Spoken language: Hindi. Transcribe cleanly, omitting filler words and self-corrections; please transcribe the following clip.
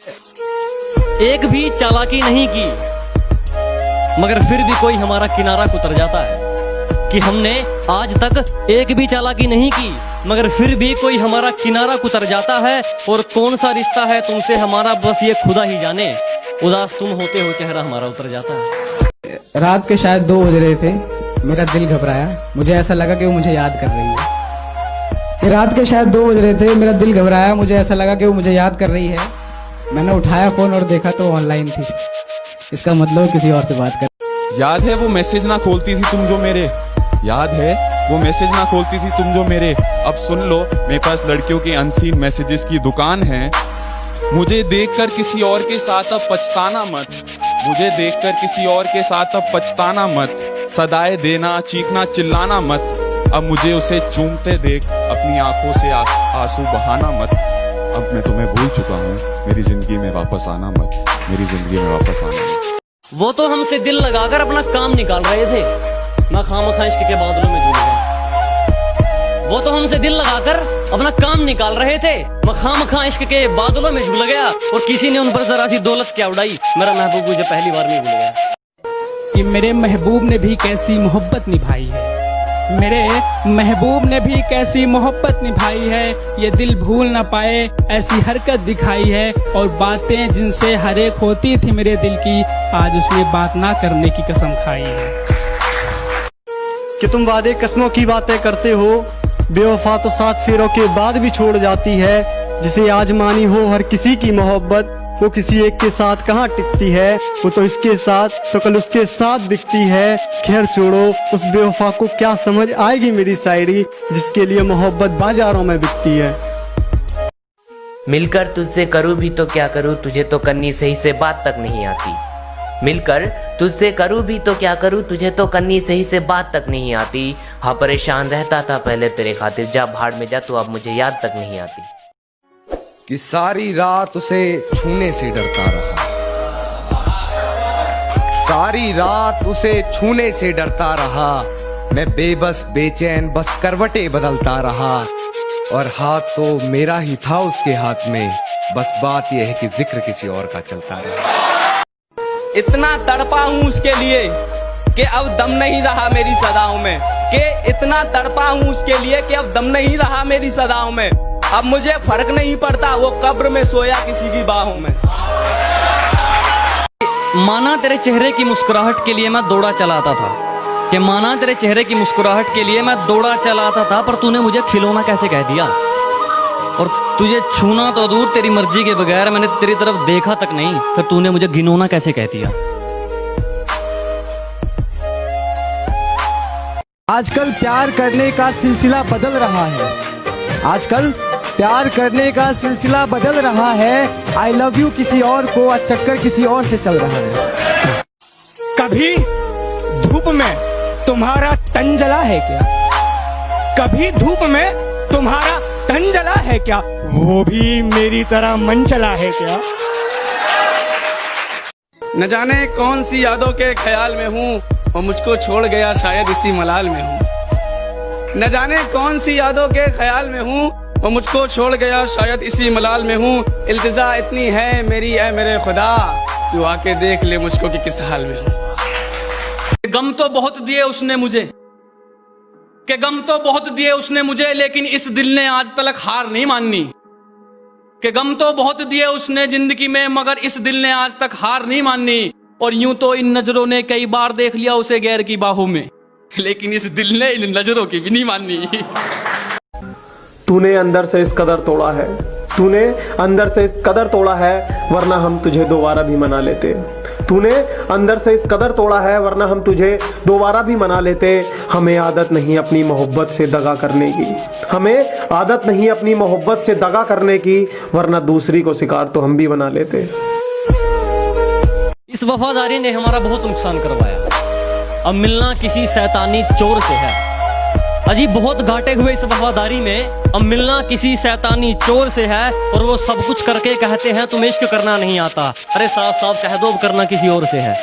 एक भी चालाकी नहीं की मगर फिर भी कोई हमारा किनारा कुतर जाता है। कि हमने आज तक एक भी चालाकी नहीं की मगर फिर भी कोई हमारा किनारा कुतर जाता है। और कौन सा रिश्ता है तुमसे हमारा बस ये खुदा ही जाने। उदास तुम होते हो चेहरा हमारा उतर जाता है। रात के शायद 2 बज रहे थे, मेरा दिल घबराया, मुझे ऐसा लगा कि वो मुझे याद कर रही है। रात के शायद 2 बज रहे थे, मेरा दिल घबराया, मुझे ऐसा लगा कि वो मुझे याद कर रही है। मैंने उठाया फोन और देखा तो ऑनलाइन थी। इसका मतलब किसी और से बात कर। याद है वो मैसेज ना खोलती थी तुम जो मेरे, याद है वो मैसेज ना खोलती थी तुम जो मेरे। अब सुन लो, मेरे पास लड़कियों के अनसीन मैसेजेस की दुकान है। मुझे देखकर किसी और के साथ अब पछताना मत, मुझे देखकर किसी और के साथ अब पछताना मत। सदाएं देना, चीखना, चिल्लाना मत। अब मुझे उसे चूमते देख अपनी आंखों से आंसू बहाना मत। अब मैं तुम्हें भूल चुका हूँ, मेरी जिंदगी में वापस आना मत, मेरी जिंदगी में वापस आना मत। वो तो हमसे दिल लगाकर अपना काम निकाल रहे थे, मैं खामखा इश्क के बादलों में झूल गया। वो तो हमसे दिल लगाकर अपना काम निकाल रहे थे, मैं खामखा इश्क के बादलों में झूल गया। और किसी ने उन पर जरा सी दौलत क्या उड़ाई, मेरा महबूब मुझे पहली बार में भूल गया। कि मेरे महबूब ने भी कैसी मोहब्बत निभाई है, मेरे महबूब ने भी कैसी मोहब्बत निभाई है। ये दिल भूल ना पाए ऐसी हरकत दिखाई है। और बातें जिनसे हर एक होती थी मेरे दिल की, आज उसने बात ना करने की कसम खाई है। कि तुम वादे कस्मों की बातें करते हो, बेवफा तो 7 फेरों के बाद भी छोड़ जाती है। जिसे आज मानी हो हर किसी की मोहब्बत, वो किसी एक के साथ कहाँ टिकती है। वो तो इसके साथ तो कल उसके साथ दिखती है। खैर छोड़ो, उस बेवफा को क्या समझ आएगी मेरी शायरी, जिसके लिए मोहब्बत बाजारों में बिकती है। मिलकर तुझसे करूँ भी तो क्या करूँ, तुझे तो करनी सही से बात तक नहीं आती। मिलकर तुझसे करूँ भी तो क्या करूँ, तुझे तो करनी सही से बात तक नहीं आती। हाँ परेशान रहता था पहले तेरे खातिर, जा भाड़ में जा, तो अब मुझे याद तक नहीं आती। कि सारी रात उसे छूने से डरता रहा, सारी रात उसे छूने से डरता रहा। मैं बेबस बेचैन बस करवटें बदलता रहा। और हाथ तो मेरा ही था उसके हाथ में, बस बात यह है कि जिक्र किसी और का चलता रहा। इतना तड़पा हूँ उसके लिए कि अब दम नहीं रहा मेरी सदाओं में, कि इतना तड़पा हूँ उसके लिए कि अब दम नहीं रहा मेरी सदाओं में। अब मुझे फर्क नहीं पड़ता वो कब्र में सोया किसी की बाहों में। माना तेरे चेहरे की मुस्कुराहट के लिए मैं दौड़ा चलाता था, कि माना तेरे चेहरे की मुस्कुराहट के लिए मैं दौड़ा चलाता था, पर तूने मुझे खिलौना कैसे कह दिया। और तुझे छूना तो दूर, तेरी मर्जी के बगैर मैंने तेरी तरफ देखा तक नहीं, फिर तूने मुझे घिनौना कैसे कह दिया। आजकल प्यार करने का सिलसिला बदल रहा है, आजकल प्यार करने का सिलसिला बदल रहा है। आई लव यू किसी और को, आज चक्कर किसी और से चल रहा है। कभी धूप में तुम्हारा तन जला है क्या, कभी धूप में तुम्हारा तन जला है क्या, वो भी मेरी तरह मन चला है क्या। न जाने कौन सी यादों के ख्याल में हूँ, वो मुझको छोड़ गया शायद इसी मलाल में हूँ। न जाने कौन सी यादों के ख्याल में हूँ, वो मुझको छोड़ गया शायद इसी मलाल में हूँ। इल्तिजा इतनी है मेरी ऐ मेरे खुदा, तू आके देख ले मुझको कि किस हाल में हूँ। गम तो बहुत दिए उसने मुझे, कि गम तो बहुत दिए उसने मुझे, लेकिन इस दिल ने आज तक हार नहीं मानी। कि गम तो बहुत दिए उसने जिंदगी में, मगर इस दिल ने आज तक हार नहीं मानी। और यूं तो इन नजरों ने कई बार देख लिया उसे गैर की बाहों में, लेकिन इस दिल ने इन नजरों की भी नहीं मानी। तूने अंदर से इस कदर तोड़ा है, तूने अंदर से इस कदर तोड़ा है, वरना हम तुझे दोबारा भी मना लेते। तूने अंदर से इस कदर तोड़ा है, वरना हम तुझे दोबारा भी मना लेते। हमें आदत नहीं अपनी मोहब्बत से दगा करने की, हमें आदत नहीं अपनी मोहब्बत से दगा करने की, वरना दूसरी को शिकार तो हम भी बना लेते। इस वफादारी ने हमारा बहुत नुकसान करवाया, अब मिलना किसी शैतानी चोर से है। अजी बहुत घाटे हुए इस वफादारी में, अब मिलना किसी शैतानी चोर से है। और वो सब कुछ करके कहते हैं तुम्हें इश्क करना नहीं आता। अरे साफ साफ कह दो अब करना किसी और से है।